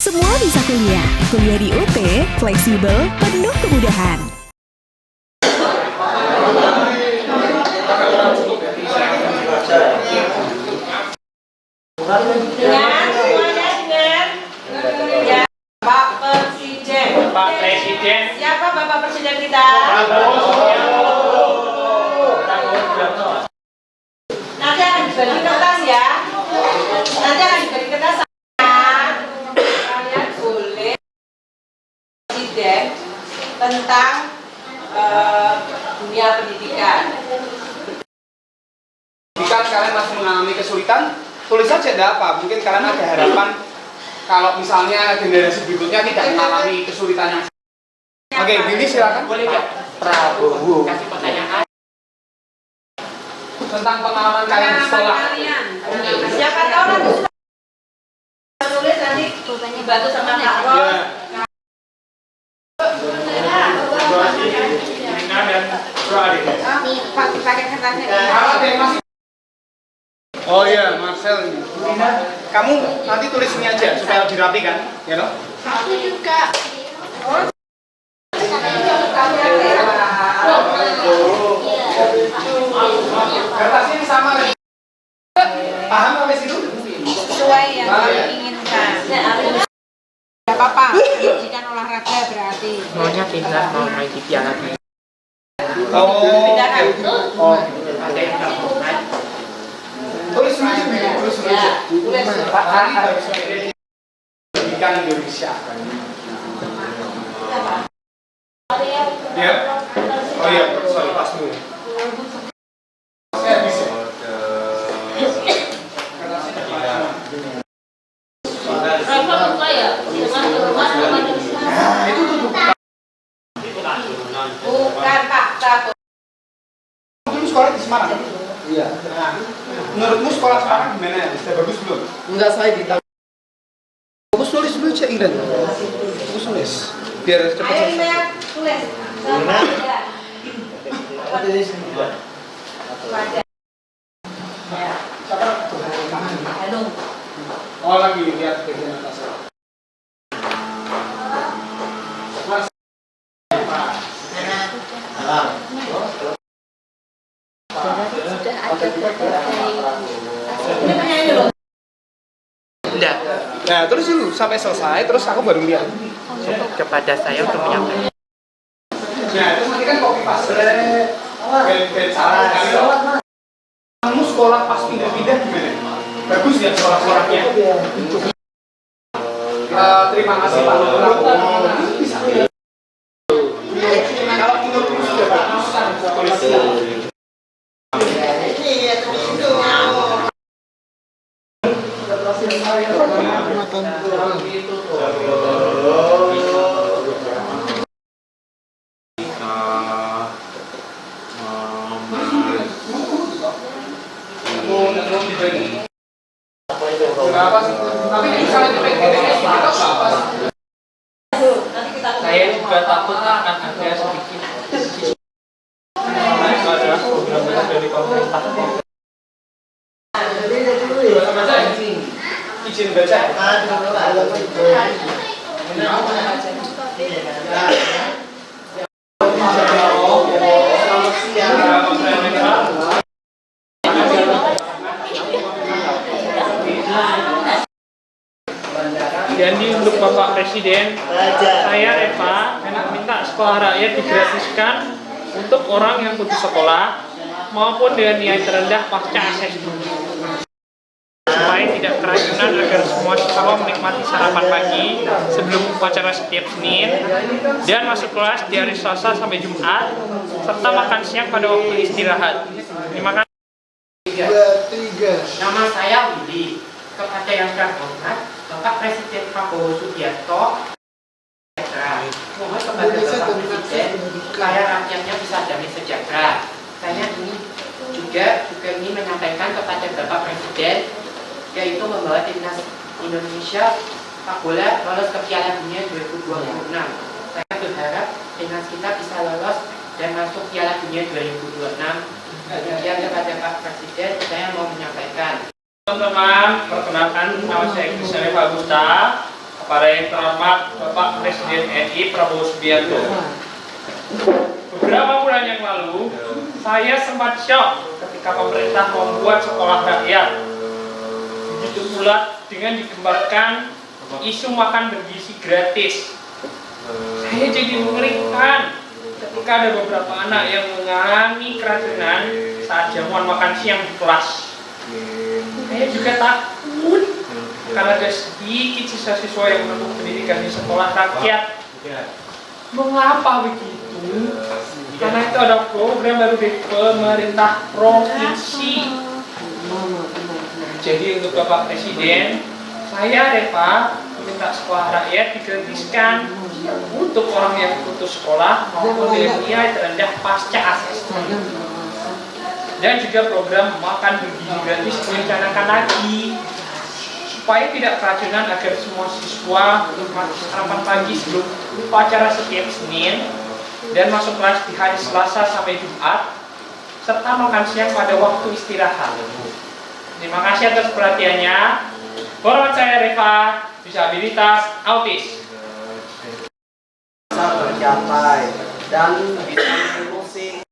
Semua bisa kuliah. Kuliah di UT, fleksibel, penuh kemudahan. Dengan semuanya dengan ya Pak Presiden. Pak Presiden. Siapa Bapak Presiden kita? Nanti akan dibagi kertas ya. Nanti akan dibagi kertas. Kalian boleh Presiden tentang dunia pendidikan. Jika kalian masih mengalami kesulitan, tulis saja tidak apa. Mungkin kalian ada harapan kalau misalnya generasi berikutnya tidak mengalami kesulitan yang. Oke, Billy silakan. Boleh nggak? Prabowo. Kasih pertanyaan tentang pengalaman kalian di sekolah. Siapa tahu nanti sudah tulis nanti dibantu sama Kak Ros. Pakai kertasnya. Oh iya, Marcel ini. Kamu nanti tulis ini aja supaya lebih rapi kan, ya no? Aku juga. Kertasnya ini sama nih. Paham sampai situ? Sesuai yang diinginkan. Tidak apa-apa, jika olahraga berarti. Maunya timnas mau main di piala dunia. Oh, Pindahan. Ada yang nggak mau main. tulis dulu aja, Billy. Tulis dulu aja. Tulis. Pak Ali harus pendidikan Indonesia. Ya. Oh iya, sorry pas dulu. Bisa. Itu tuh. Bukan Pak, satu. Dulu sekolah di Semarang. Iya. Nah, menurutmu sekolah Semarang gimana? Sudah bagus belum? Enggak, saya ditahu. Bagus, tulis dulu cek Iren. Bagus tulis. Biar cepat Ayo selesai. Imen, tulis. Sama aja. Wajar. Ya. Halo. Oh lagi lihat bagian atas. Mas. Enggak, Nah, terus dulu sampai selesai, terus aku baru lihat. kepada saya untuk menyampaikan. Nah, terus nanti kan copy paste. Ben salah kali. Kamu sekolah pas pindah-pindah gimana? Bagus ya sekolah-sekolahnya. Terima kasih Pak. Bisa. Kalau menurutmu sudah bagus, tulis. Berapa sih? Tapi misalnya kita berapa? Saya juga takut akan ada sedikit. Itu adalah program dari pemerintah. Izin baca. Jadi untuk Bapak Presiden, saya Eva minta sekolah rakyat digratiskan untuk orang yang putus sekolah maupun dengan nilai terendah pasca asesmen, supaya tidak keracunan agar semua siswa menikmati sarapan pagi sebelum upacara setiap Senin dan masuk kelas di hari Selasa sampai Jumat serta makan siang pada waktu istirahat. Terima kasih. Nama saya Willy. Kepada yang terhormat Bapak Presiden Prabowo Subianto, mohon kepada Bapak Presiden supaya rakyatnya bisa damai sejahtera. Saya ini juga ingin menyampaikan kepada Bapak Presiden, yaitu membawa timnas Indonesia sepak bola lolos ke Piala Dunia 2026. Saya berharap timnas kita bisa lolos dan masuk Piala Dunia 2026. Demikian kepada Pak Presiden, saya mau menyampaikan. Teman-teman, perkenalkan nama saya Christian Eva Gusta. Para yang terhormat Bapak Presiden RI Prabowo Subianto. Beberapa bulan yang lalu, saya sempat shock ketika pemerintah membuat sekolah rakyat. Begitu pula dengan digembarkan isu makan bergizi gratis. Saya jadi mengerikan ketika ada beberapa anak yang mengalami keracunan saat jamuan makan siang di kelas. Saya juga takut karena ada sedikit siswa-siswa yang menempuh pendidikan di sekolah rakyat. Mengapa begitu? Karena itu ada program baru dari pemerintah provinsi. Jadi untuk Bapak Presiden, saya Reva minta sekolah rakyat digratiskan untuk orang yang putus sekolah maupun dengan nilai terendah pasca asesmen. Dan juga program makan bergizi gratis direncanakan lagi supaya tidak keracunan agar semua siswa sarapan pagi sebelum upacara setiap Senin dan masuk kelas di hari Selasa sampai Jumat serta makan siang pada waktu istirahat. Terima kasih atas perhatiannya. Hormat saya Reva, disabilitas autis. Bisa tercapai dan bisa berfungsi.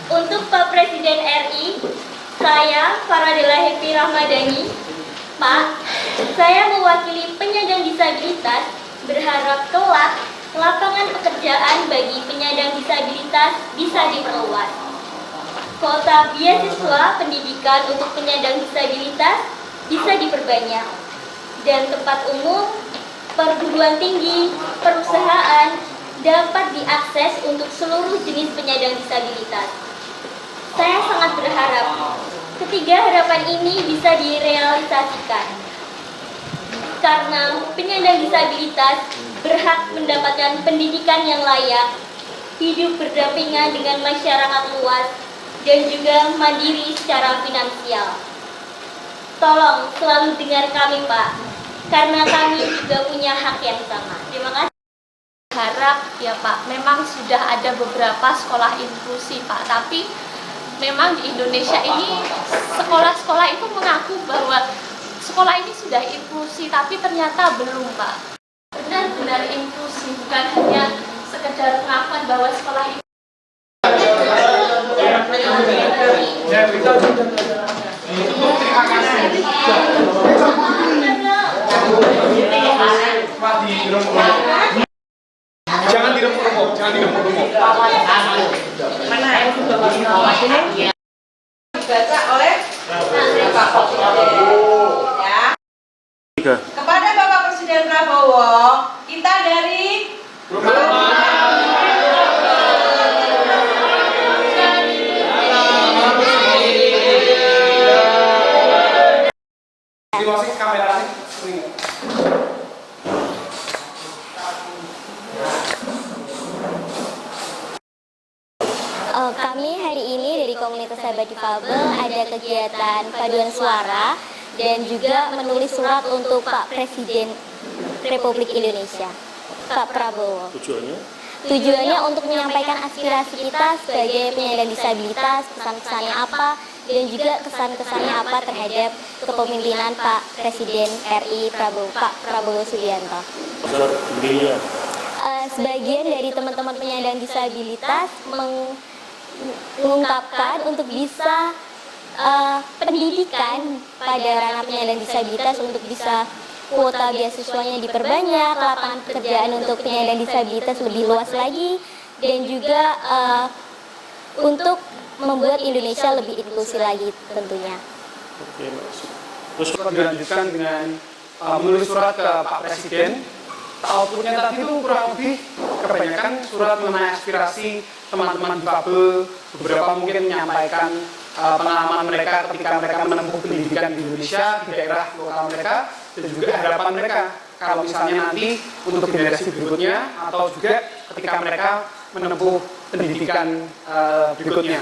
Untuk Pak Presiden RI, saya Faradela Happy Rahmadani. Pak, saya mewakili penyandang disabilitas berharap kelak lapangan pekerjaan bagi penyandang disabilitas bisa diperluas. Kuota beasiswa pendidikan untuk penyandang disabilitas bisa diperbanyak. Dan tempat umum, perguruan tinggi, perusahaan dapat diakses untuk seluruh jenis penyandang disabilitas. Saya sangat berharap ketiga harapan ini bisa direalisasikan. Karena penyandang disabilitas berhak mendapatkan pendidikan yang layak, hidup berdampingan dengan masyarakat luas, dan juga mandiri secara finansial. Tolong selalu dengar kami, Pak, karena kami juga punya hak yang sama. Terima kasih. Harap ya Pak, memang sudah ada beberapa sekolah inklusi Pak, tapi memang di Indonesia ini sekolah-sekolah itu mengaku bahwa sekolah ini sudah inklusi, tapi ternyata belum Pak. Benar-benar inklusi, bukan hanya sekedar pengakuan bahwa sekolah ini. Terima kasih. Jangan diremuk-remuk, jangan diremuk-remuk. Dibaca oleh Bapak Presiden. Ya. Kepada Bapak Presiden Prabowo, kita dari Dimasukin kameranya. Kami hari ini dari komunitas sahabat difabel ada kegiatan paduan suara dan juga menulis surat untuk Pak Presiden Republik Indonesia, Pak Prabowo. Tujuannya untuk menyampaikan aspirasi kita sebagai penyandang disabilitas, pesan-pesannya apa, dan juga kesan-kesannya apa terhadap kepemimpinan Pak Presiden RI Pak Prabowo Subianto. Sebagian dari teman-teman penyandang disabilitas mengungkapkan untuk bisa pendidikan pada ranah penyandang disabilitas untuk bisa kuota beasiswanya diperbanyak, lapangan pekerjaan untuk penyandang disabilitas lebih luas lagi, dan juga untuk membuat Indonesia lebih inklusif lagi tentunya. Terus dilanjutkan dengan menulis surat ke Pak Presiden. Outputnya tadi itu kurang lebih kebanyakan surat mengenai aspirasi teman-teman difabel, beberapa mungkin menyampaikan pengalaman mereka ketika mereka menempuh pendidikan di Indonesia, di daerah lokal mereka, dan juga harapan mereka kalau misalnya nanti untuk generasi berikutnya atau juga ketika mereka menempuh pendidikan berikutnya.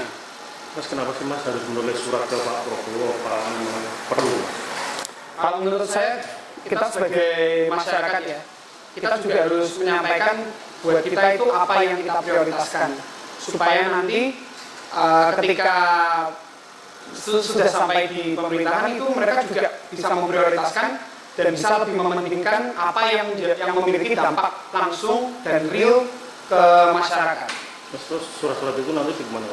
Mas, kenapa sih Mas harus menulis surat ke Pak Prabowo? Apa memang perlu? Kalau menurut saya, kita sebagai masyarakat ya, kita juga harus menyampaikan buat kita itu apa yang kita prioritaskan, supaya nanti ketika sudah sampai di pemerintahan itu mereka juga bisa memprioritaskan dan bisa lebih mementingkan apa yang memiliki dampak langsung dan real ke masyarakat. Terus surat-surat itu nanti gimana?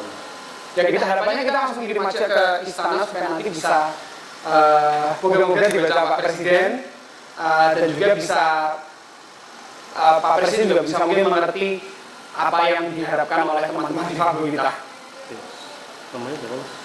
Jadi kita harapannya kita langsung kirim aja ke istana supaya nanti bisa moga-moga dibaca Pak Presiden dan juga bisa Pak Presiden juga bisa mungkin mengerti apa yang diharapkan oleh teman-teman di Fabel kita. Namanya siapa?